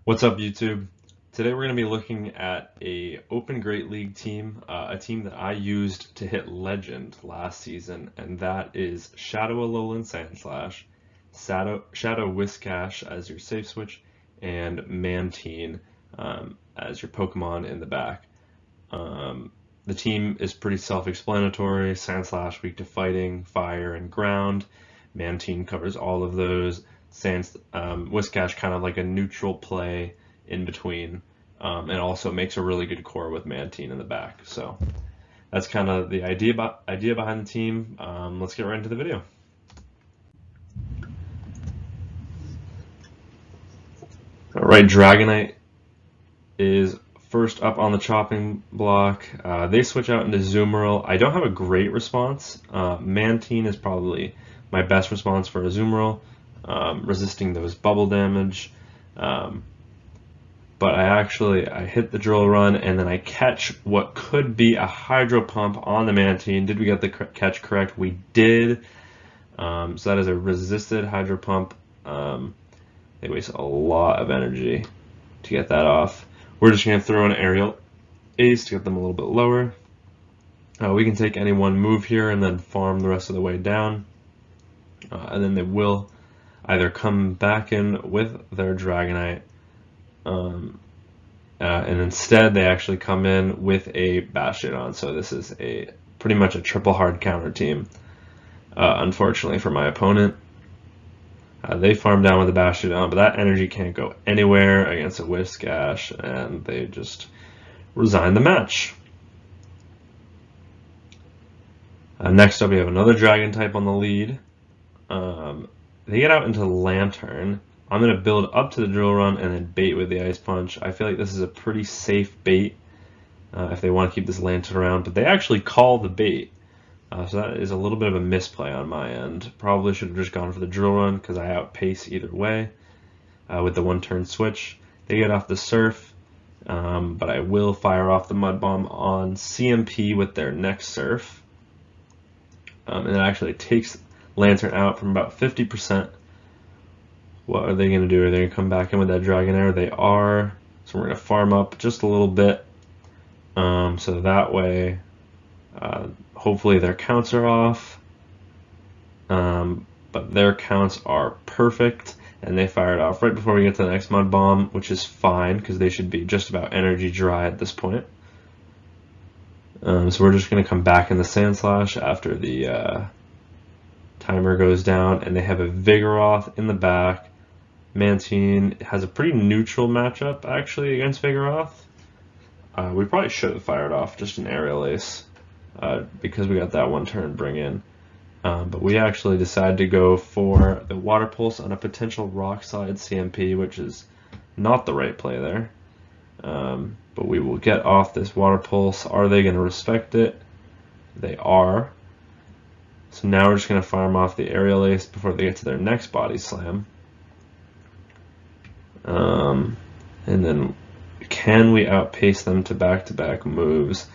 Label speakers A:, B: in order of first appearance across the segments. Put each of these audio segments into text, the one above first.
A: What's up, YouTube? Today we're going to be looking at a Open Great League team, a team that I used to hit Legend last season, and that is Shadow Alolan Sandslash, Shadow Whiscash as your safe switch, and Mantine as your Pokemon in the back. The team is pretty self-explanatory. Sandslash weak to fighting, fire, and ground. Mantine covers all of those. Whiscash kind of like a neutral play in between, and also makes a really good core with Mantine in the back. So that's kind of the idea behind the team. Let's get right into the video. All right, Dragonite is first up on the chopping block. They switch out into Azumarill. I don't have a great response. Mantine is probably my best response for Azumarill. Resisting those bubble damage. But I hit the drill run and then I catch what could be a Hydro Pump on the Mantine. Did we get the catch correct? We did. So that is a resisted Hydro Pump. They waste a lot of energy to get that off. We're just going to throw an Aerial Ace to get them a little bit lower. We can take any one move here and then farm the rest of the way down. And then they will either come back in with their Dragonite, and instead they actually come in with a Bastiodon. So this is pretty much a triple hard counter team, unfortunately for my opponent. They farm down with a Bastiodon, but that energy can't go anywhere against a Whiscash, and they just resign the match. Next up, we have another Dragon type on the lead. They get out into Lantern. I'm going to build up to the drill run and then bait with the Ice Punch. I feel like this is a pretty safe bait if they want to keep this Lantern around, but they actually call the bait. So that is a little bit of a misplay on my end. Probably should have just gone for the drill run because I outpace either way with the one-turn switch. They get off the Surf, but I will fire off the Mud Bomb on CMP with their next Surf. And it actually takes Lantern out from about 50%. What are they going to do? Are they going to come back in with that Dragonair? They are. So we're going to farm up just a little bit. So that way, hopefully their counts are off. But their counts are perfect. And they fire it off right before we get to the next Mud Bomb, which is fine because they should be just about energy dry at this point. So we're just going to come back in the Sandslash after the timer goes down, and they have a Vigoroth in the back. Mantine has a pretty neutral matchup actually against Vigoroth. We probably should have fired off just an Aerial Ace because we got that one turn bring in. But we actually decided to go for the Water Pulse on a potential Rock Slide CMP, which is not the right play there. But we will get off this Water Pulse. Are they going to respect it? They are. So now we're just going to farm off the Aerial Ace before they get to their next Body Slam. And then can we outpace them to back-to-back moves?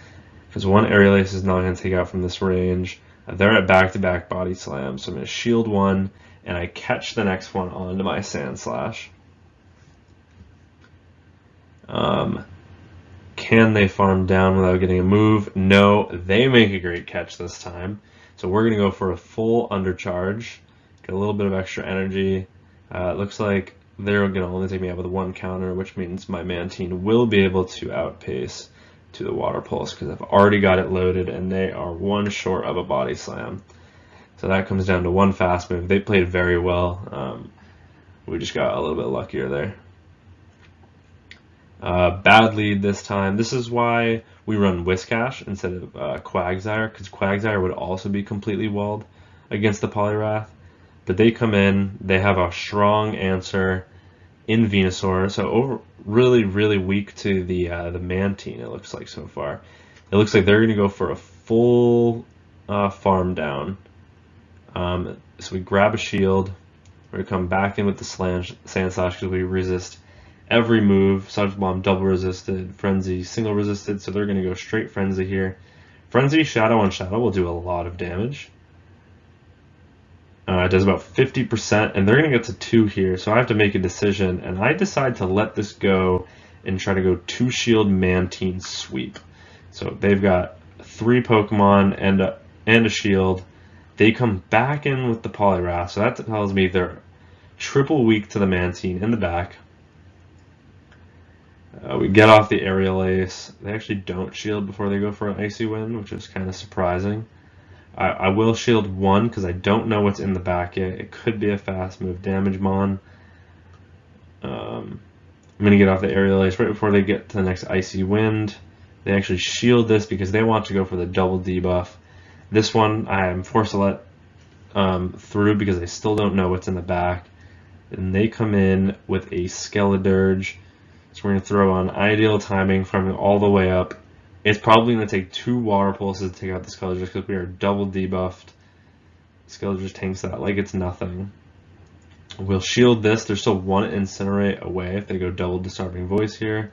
A: Because one Aerial Ace is not going to take out from this range. They're at back-to-back Body Slam, so I'm going to shield one, and I catch the next one onto my Sandslash. Can they farm down without getting a move? No, they make a great catch this time. So we're going to go for a full undercharge, get a little bit of extra energy. It looks like they're going to only take me out with one counter, which means my Mantine will be able to outpace to the Water Pulse because I've already got it loaded and they are one short of a Body Slam. So that comes down to one fast move. They played very well. We just got a little bit luckier there. Bad lead this time. This is why we run Whiscash instead of Quagsire, because Quagsire would also be completely walled against the Poliwrath. But they come in, they have a strong answer in Venusaur, so really, really weak to the Mantine, it looks like so far. It looks like they're going to go for a full farm down. So we grab a shield, we're going to come back in with the Sandslash because we resist every move. Sludge Bomb double resisted, Frenzy single resisted, so they're going to go straight Frenzy here. Frenzy Shadow on Shadow will do a lot of damage. It does about 50%, and they're going to get to 2 here, so I have to make a decision, and I decide to let this go and try to go 2-shield Mantine sweep. So they've got 3 Pokemon and a shield. They come back in with the Poliwrath, so that tells me they're triple weak to the Mantine in the back. We get off the Aerial Ace. They actually don't shield before they go for an Icy Wind, which is kind of surprising. I will shield 1 because I don't know what's in the back yet. It could be a fast move damage mon. I'm going to get off the Aerial Ace right before they get to the next Icy Wind. They actually shield this because they want to go for the double debuff. This one I am forced to let through because I still don't know what's in the back. And they come in with a Skeledirge. So we're going to throw on Ideal Timing from all the way up. It's probably going to take 2 Water Pulses to take out the Skeledirge because we are double debuffed. Skeledirge tanks that like it's nothing. We'll shield this. There's still 1 Incinerate away if they go double Disarming Voice here.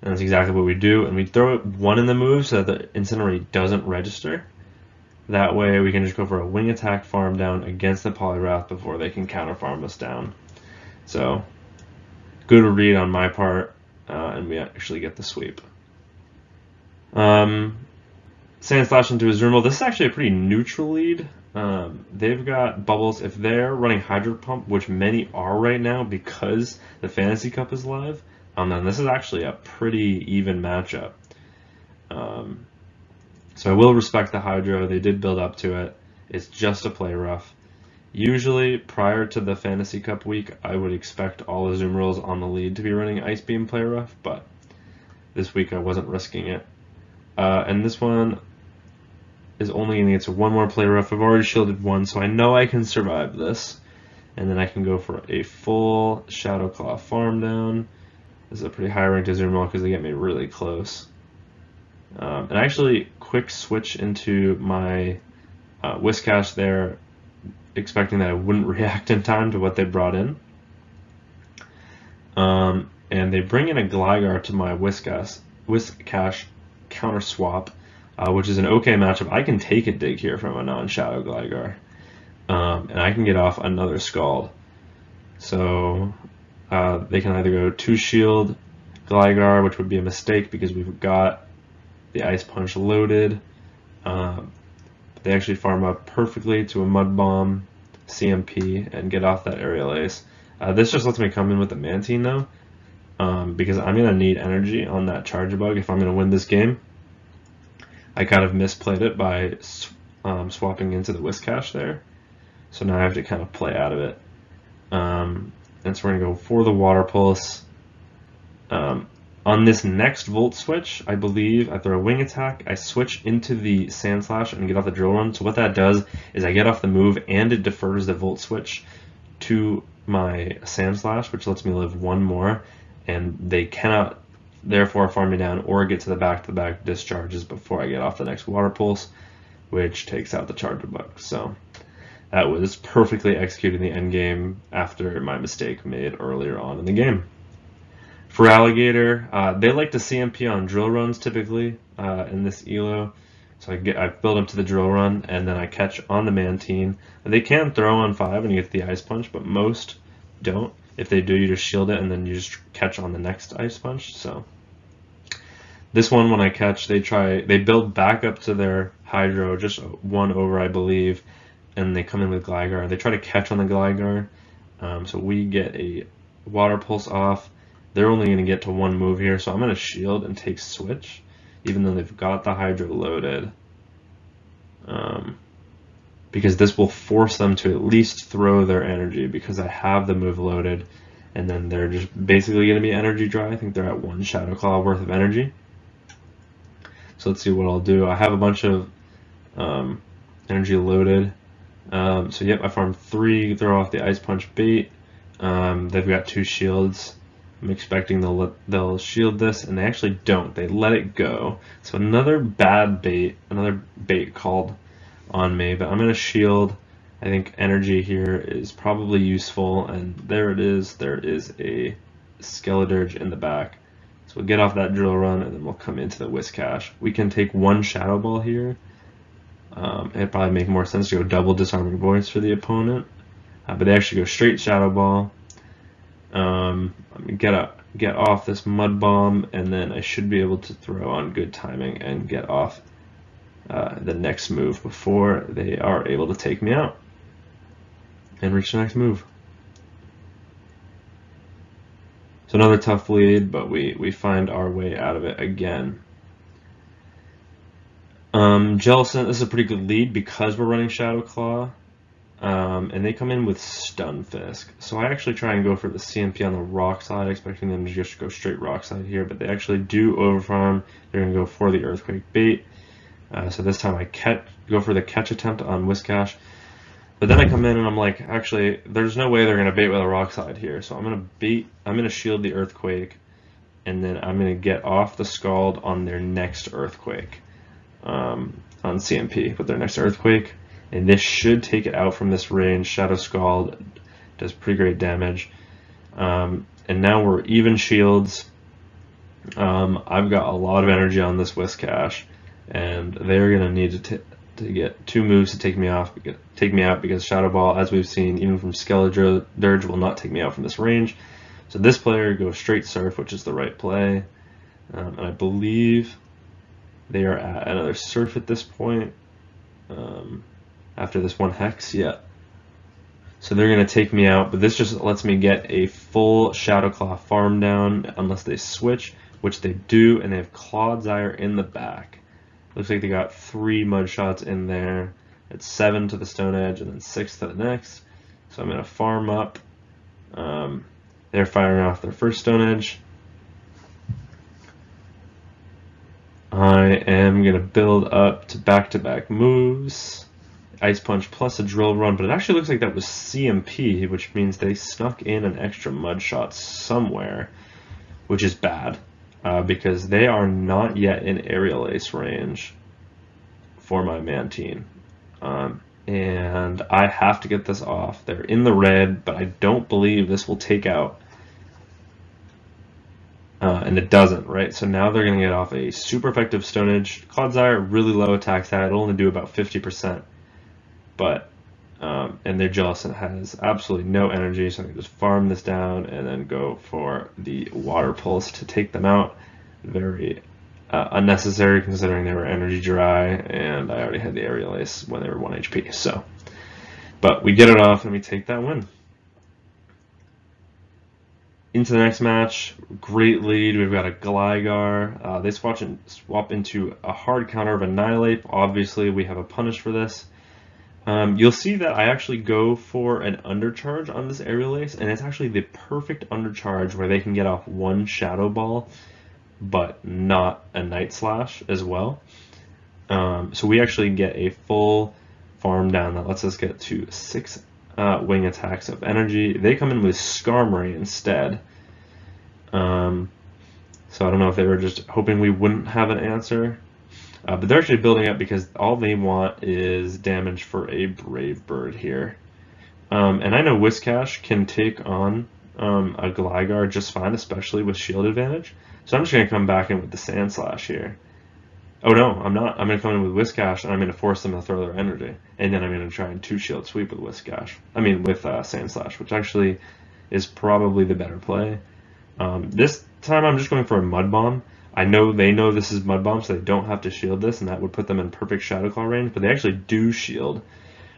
A: And that's exactly what we do. And we throw it 1 in the move so that the Incinerate doesn't register. That way we can just go for a Wing Attack farm down against the Poliwrath before they can counter farm us down. So, good read on my part, and we actually get the sweep. SANDSLASH into Azumarill. This is actually a pretty neutral lead. They've got bubbles. If they're running Hydro Pump, which many are right now because the Fantasy Cup is live, then this is actually a pretty even matchup. So I will respect the Hydro. They did build up to it. It's just a play rough. Usually, prior to the Fantasy Cup week, I would expect all Azumarills on the lead to be running Ice Beam play rough, but this week I wasn't risking it. And this one is only going to get to 1 more play rough. I've already shielded 1, so I know I can survive this. And then I can go for a full Shadow Claw farm down. This is a pretty high ranked Azumarill because they get me really close. And actually, quick switch into my Whiscash there, expecting that I wouldn't react in time to what they brought in. And they bring in a Gligar to my Whiscash counter swap, which is an okay matchup. I can take a dig here from a non-Shadow Gligar, and I can get off another Scald. So they can either go 2-shield Gligar, which would be a mistake because we've got the Ice Punch loaded. They actually farm up perfectly to a Mud Bomb, CMP, and get off that Aerial Ace. This just lets me come in with the Mantine though, because I'm going to need energy on that Charge Bug if I'm going to win this game. I kind of misplayed it by swapping into the Whiscash there, so now I have to kind of play out of it. And so we're going to go for the Water Pulse. On this next Volt Switch, I believe I throw a Wing Attack, I switch into the SANDSLASH and get off the Drill Run. So what that does is I get off the move and it defers the Volt Switch to my SANDSLASH, which lets me live 1 more, and they cannot therefore farm me down or get to the back-to-back discharges before I get off the next Water Pulse, which takes out the Charger Bug. So that was perfectly executed in the end game after my mistake made earlier on in the game. Feraligatr, they like to CMP on drill runs typically in this ELO. So I build up to the drill run and then I catch on the Mantine. They can throw on 5 and you get the Ice Punch, but most don't. If they do, you just shield it and then you just catch on the next Ice Punch. So this one, when I catch, they build back up to their Hydro, just 1 over I believe, and they come in with Gligar. They try to catch on the Gligar, so we get a Water Pulse off. They're only going to get to 1 move here, so I'm going to shield and take Switch, even though they've got the Hydro loaded. Because this will force them to at least throw their energy, because I have the move loaded, and then they're just basically going to be energy dry. I think they're at 1 Shadow Claw worth of energy. So let's see what I'll do. I have a bunch of energy loaded. So yep, I farm 3, throw off the Ice Punch bait. They've got 2 shields. I'm expecting they'll shield this, and they actually don't. They let it go. So another bad bait, another bait called on me, but I'm going to shield. I think energy here is probably useful, and there it is. There is a Skeledirge in the back. So we'll get off that drill run, and then we'll come into the Whiscash. We can take 1 Shadow Ball here, It'd probably make more sense to go double Disarming Voice for the opponent, but they actually go straight Shadow Ball. Get off this Mud Bomb, and then I should be able to throw on good timing and get off the next move before they are able to take me out and reach the next move. So another tough lead, but we find our way out of it again. Jellicent, this is a pretty good lead because we're running Shadow Claw. And they come in with Stunfisk. So I actually try and go for the CMP on the rock side, expecting them to just go straight rock side here, but they actually do overfarm. They're going to go for the Earthquake bait. So this time I go for the catch attempt on Whiscash. But then I come in and I'm like, actually, there's no way they're going to bait with a rock side here. So I'm going to shield the Earthquake, and then I'm going to get off the Scald on their next Earthquake, on CMP with their next Earthquake. And this should take it out from this range. Shadow Scald does pretty great damage. And now we're even shields. I've got a lot of energy on this Whiscash, and they're going to need to get 2 moves to take me out because Shadow Ball, as we've seen, even from Skeledirge, will not take me out from this range. So this player goes straight Surf, which is the right play. And I believe they are at another Surf at this point. After this one Hex, yeah. So they're going to take me out, but this just lets me get a full Shadow Claw farm down unless they switch, which they do, and they have Clodsire in the back. Looks like they got 3 Mud Shots in there. It's 7 to the Stone Edge and then 6 to the next. So I'm going to farm up. They're firing off their first Stone Edge. I am going to build up to back-to-back moves. Ice Punch plus a Drill Run, but it actually looks like that was CMP, which means they snuck in an extra Mud Shot somewhere, which is bad, because they are not yet in Aerial Ace range for my Mantine. And I have to get this off. They're in the red, but I don't believe this will take out. And it doesn't, right? So now they're going to get off a super effective Stone Edge. Clodsire, really low attack stat. It'll only do about 50%. But, and their Jellicent has absolutely no energy, so I can just farm this down and then go for the Water Pulse to take them out. Very unnecessary considering they were energy dry, and I already had the Aerial Ace when they were 1 HP. So, but we get it off and we take that win. Into the next match, great lead. We've got a Gligar. They swap into a hard counter of Annihilape. Obviously, we have a punish for this. You'll see that I actually go for an undercharge on this Aerial Ace, and it's actually the perfect undercharge where they can get off 1 Shadow Ball, but not a Night Slash as well. So we actually get a full farm down that lets us get to 6 wing attacks of energy. They come in with Skarmory instead. So I don't know if they were just hoping we wouldn't have an answer. But they're actually building up because all they want is damage for a Brave Bird here. And I know Whiscash can take on a Gligar just fine, especially with shield advantage. So I'm just going to come back in with the SANDSLASH here. Oh no, I'm not. I'm going to come in with Whiscash, and I'm going to force them to throw their energy. And then I'm going to try and 2-shield sweep with Whiscash. I mean, with SANDSLASH, which actually is probably the better play. This time I'm just going for a Mud Bomb. I know they know this is Mud Bomb, so they don't have to shield this, and that would put them in perfect Shadow Claw range, but they actually do shield,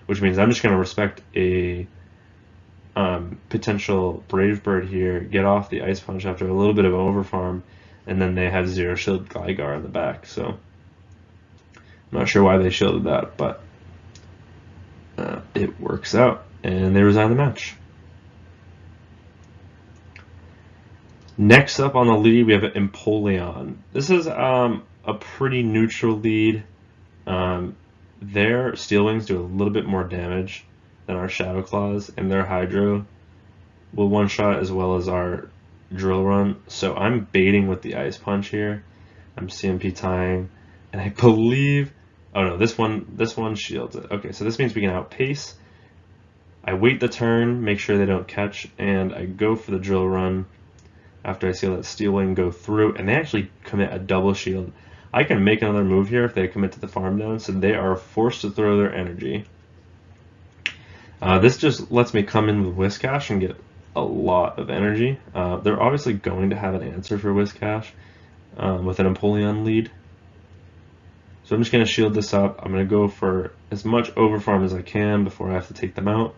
A: which means I'm just going to respect a potential Brave Bird here, get off the Ice Punch after a little bit of overfarm, and then they have 0 shield Gligar in the back, so I'm not sure why they shielded that, but it works out, and they resign the match. Next up on the lead, we have Empoleon. This is a pretty neutral lead. Their Steel Wings do a little bit more damage than our Shadow Claws, and their Hydro will one-shot as well as our Drill Run. So I'm baiting with the Ice Punch here. I'm CMP tying, and I believe, oh no, this one shields it. Okay, so this means we can outpace. I wait the turn, make sure they don't catch, and I go for the Drill Run after I see that Steel Wing go through, and they actually commit a double shield. I can make another move here if they commit to the farm down, so they are forced to throw their energy. This just lets me come in with Whiscash and get a lot of energy. They're obviously going to have an answer for Whiscash with an Empoleon lead. So I'm just going to shield this up. I'm going to go for as much overfarm as I can before I have to take them out.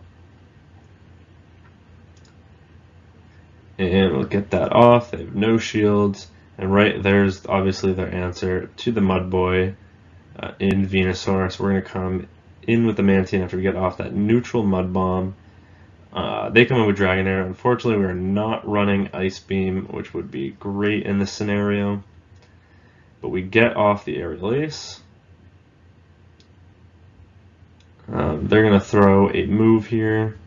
A: And we'll get that off. They have no shields. And right there's obviously their answer to the Mudboy in Venusaur. So we're going to come in with the Mantine after we get off that neutral Mud Bomb. They come in with Dragonair. Unfortunately, we're not running Ice Beam, which would be great in this scenario. But we get off the Aerial Ace. They're going to throw a move here.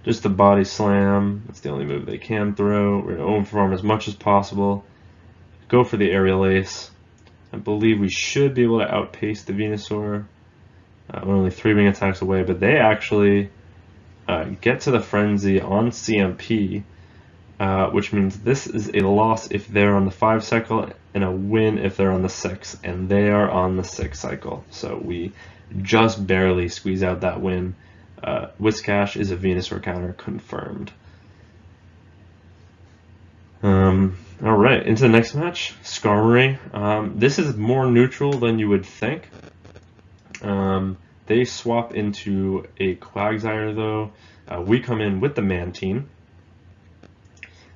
A: Just the Body Slam. That's the only move they can throw. We're going to overfarm as much as possible. Go for the Aerial Ace. I believe we should be able to outpace the Venusaur. We're only 3 wing attacks away, but they actually get to the Frenzy on CMP, which means this is a loss if they're on the 5 cycle and a win if they're on the 6, and they are on the 6 cycle. So we just barely squeeze out that win. Whiscash is a Venusaur counter confirmed. Alright, into the next match, Skarmory. This is more neutral than you would think. They swap into a Quagsire though. We come in with the Mantine.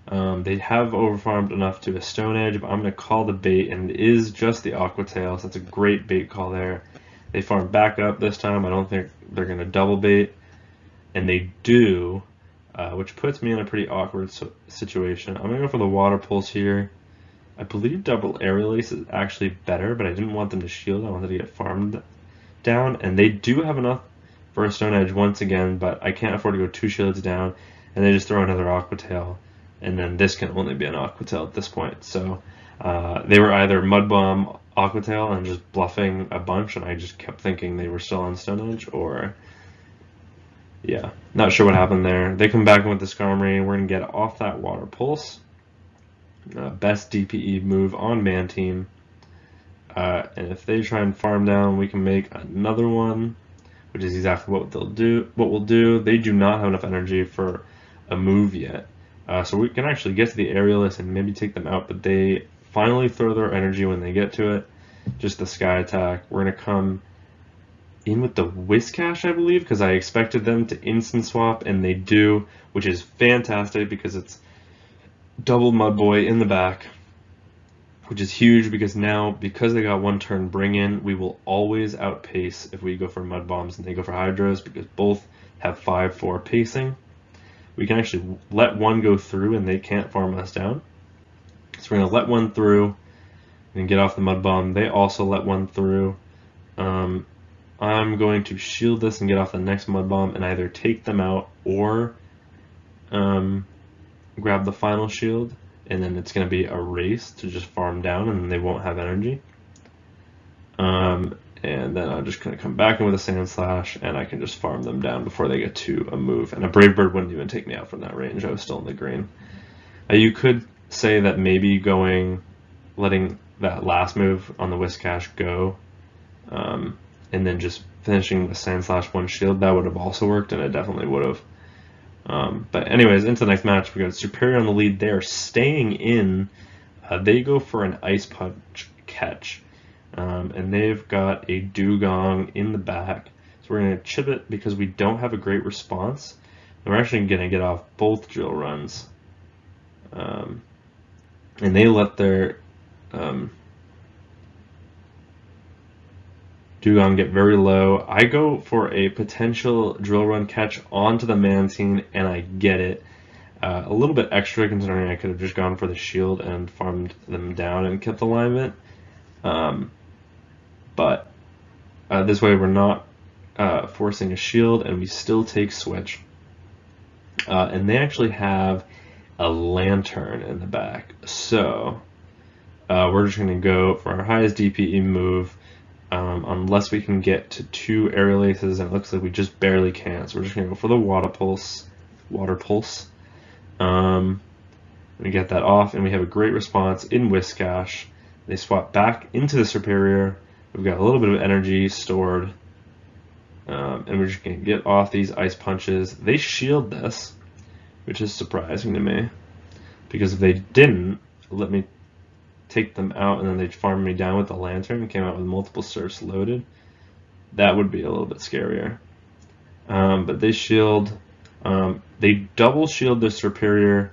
A: They have overfarmed enough to a Stone Edge, but I'm going to call the bait, and it is just the Aqua Tail, so that's a great bait call there. They farm back up this time. I don't think they're going to double bait, and they do, which puts me in a pretty awkward situation. I'm going to go for the Water Pulse here. I believe double Aerial Ace is actually better, but I didn't want them to shield. I wanted to get farmed down, and they do have enough for a Stone Edge once again, but I can't afford to go 2 shields down, and they just throw another Aqua Tail, and then this can only be an Aqua Tail at this point. So they were either Mud Bomb, Aqua Tail, and just bluffing a bunch, and I just kept thinking they were still on Stone Edge, or yeah, not sure what happened there. They come back in with the Skarmory, and we're going to get off that Water Pulse. Best DPE move on Mantine. And if they try and farm down, we can make another one, which is exactly what they'll do. What we'll do, they do not have enough energy for a move yet, so we can actually get to the Aerial Ace and maybe take them out. But they finally throw their energy when they get to it. Just the Sky Attack. We're gonna come in with the Whiscash, I believe, because I expected them to instant swap, and they do, which is fantastic because it's double Mudboy in the back, which is huge because now, because they got 1 turn bring in, we will always outpace if we go for Mud Bombs and they go for Hydros, because both have 5-4 pacing. We can actually let one go through and they can't farm us down. So we're going to let one through and get off the Mud Bomb. They also let one through. I'm going to shield this and get off the next Mud Bomb and either take them out or grab the final shield, and then it's going to be a race to just farm down, and they won't have energy. And then I'm just going to come back in with a SANDSLASH, and I can just farm them down before they get to a move. And a Brave Bird wouldn't even take me out from that range. I was still in the green. You could say that maybe letting that last move on the Whiscash go, and then just finishing the SANDSLASH 1 shield, that would have also worked, and it definitely would have. But anyways, into the next match, we got Serperior on the lead. They are staying in. They go for an Ice Punch catch, and they've got a Dewgong in the back. So we're going to chip it because we don't have a great response. And we're actually going to get off both drill runs. And they let their Dewgong get very low. I go for a potential drill run catch onto the Mantine, and I get it. A little bit extra considering I could have just gone for the shield and farmed them down and kept alignment. But this way we're not forcing a shield, and we still take switch. And they actually have a Lantern in the back. So we're just going to go for our highest DPE move. Unless we can get to 2 Aerial Aces, and it looks like we just barely can. So we're just going to go for the Water Pulse. We get that off, and we have a great response in Whiscash. They swap back into the Serperior. We've got a little bit of energy stored. And we're just going to get off these Ice Punches. They shield this, which is surprising to me. Because if they didn't let me take them out and then they'd farm me down with the Lantern and came out with multiple Surfs loaded, that would be a little bit scarier. But they shield. They double shield the Serperior.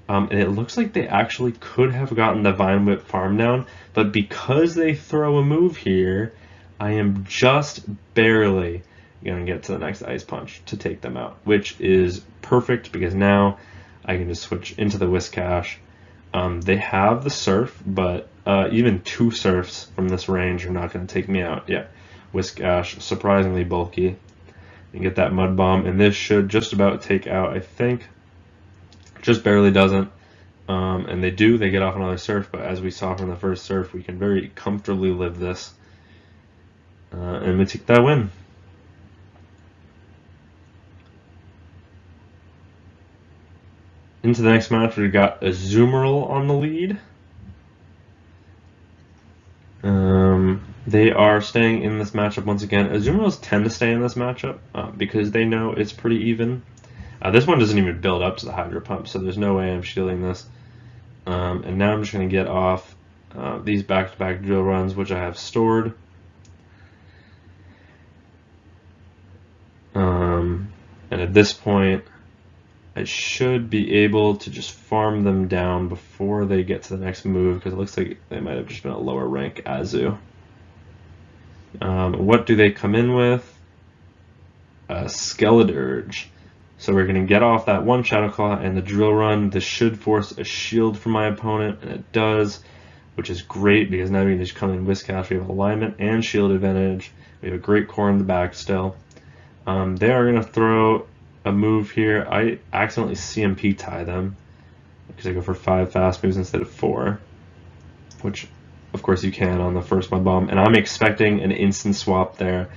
A: And it looks like they actually could have gotten the Vine Whip farm down, but because they throw a move here, I am just barely going to get to the next Ice Punch to take them out, which is perfect because now I can just switch into the Whiscash. They have the Surf, but even 2 Surfs from this range are not going to take me out. Yeah, Whiscash, surprisingly bulky. You get that Mud Bomb, and this should just about take out, I think. Just barely doesn't. And they get off another Surf, but as we saw from the first Surf, we can very comfortably live this. And we take that win. Into the next match, we've got Azumarill on the lead. They are staying in this matchup once again. Azumarills tend to stay in this matchup because they know it's pretty even. This one doesn't even build up to the Hydro Pump, so there's no way I'm shielding this. And now I'm just going to get off these back-to-back drill runs, which I have stored. And at this point, I should be able to just farm them down before they get to the next move, because it looks like they might have just been a lower rank Azu. What do they come in with? Skeledirge. So we're going to get off that one Shadow Claw and the Drill Run. This should force a shield from my opponent, and it does, which is great because now we can just come in Whiscash. We have alignment and shield advantage. We have a great core in the back still. They are going to throw a move here. I accidentally CMP tie them because I go for 5 fast moves instead of 4, which of course you can on the first Mud Bomb. And I'm expecting an instant swap there,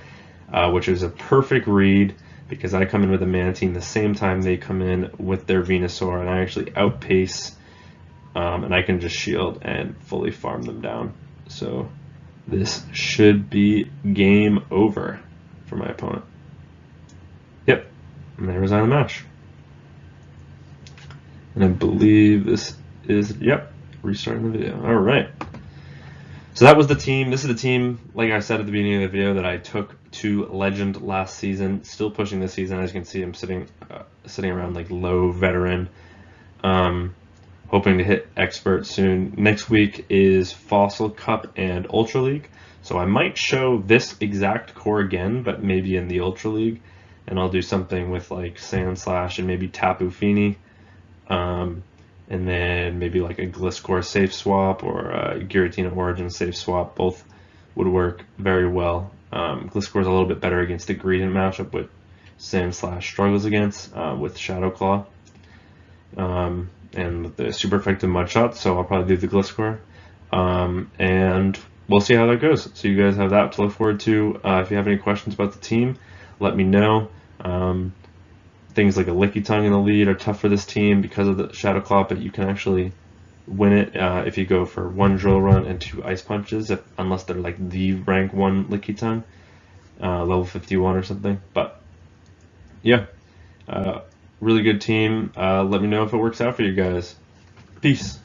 A: which is a perfect read, because I come in with a Mantine the same time they come in with their Venusaur, and I actually outpace, and I can just shield and fully farm them down. So this should be game over for my opponent. Yep, and they resign the match. And I believe this is, yep, restarting the video. All right. So that was the team. This is the team, like I said at the beginning of the video, that I took to Legend last season. Still pushing this season. As you can see, I'm sitting around like low veteran. Hoping to hit expert soon. Next week is Fossil Cup and Ultra League. So I might show this exact core again, but maybe in the Ultra League. And I'll do something with like SANDSLASH and maybe Tapu Fini. And then maybe like a Gliscor safe swap or a Giratina Origin safe swap. Both would work very well. Gliscor is a little bit better against the Greedent matchup, with SANDSLASH struggles against with Shadow Claw. And with the super effective Mud Shot, so I'll probably do the Gliscor. And we'll see how that goes. So you guys have that to look forward to. If you have any questions about the team, let me know. Things like a Licky Tongue in the lead are tough for this team because of the Shadow Claw, but you can actually win it if you go for 1 Drill Run and 2 Ice Punches, unless they're like the rank 1 Licky Tongue, level 51 or something. But yeah, really good team. Let me know if it works out for you guys. Peace.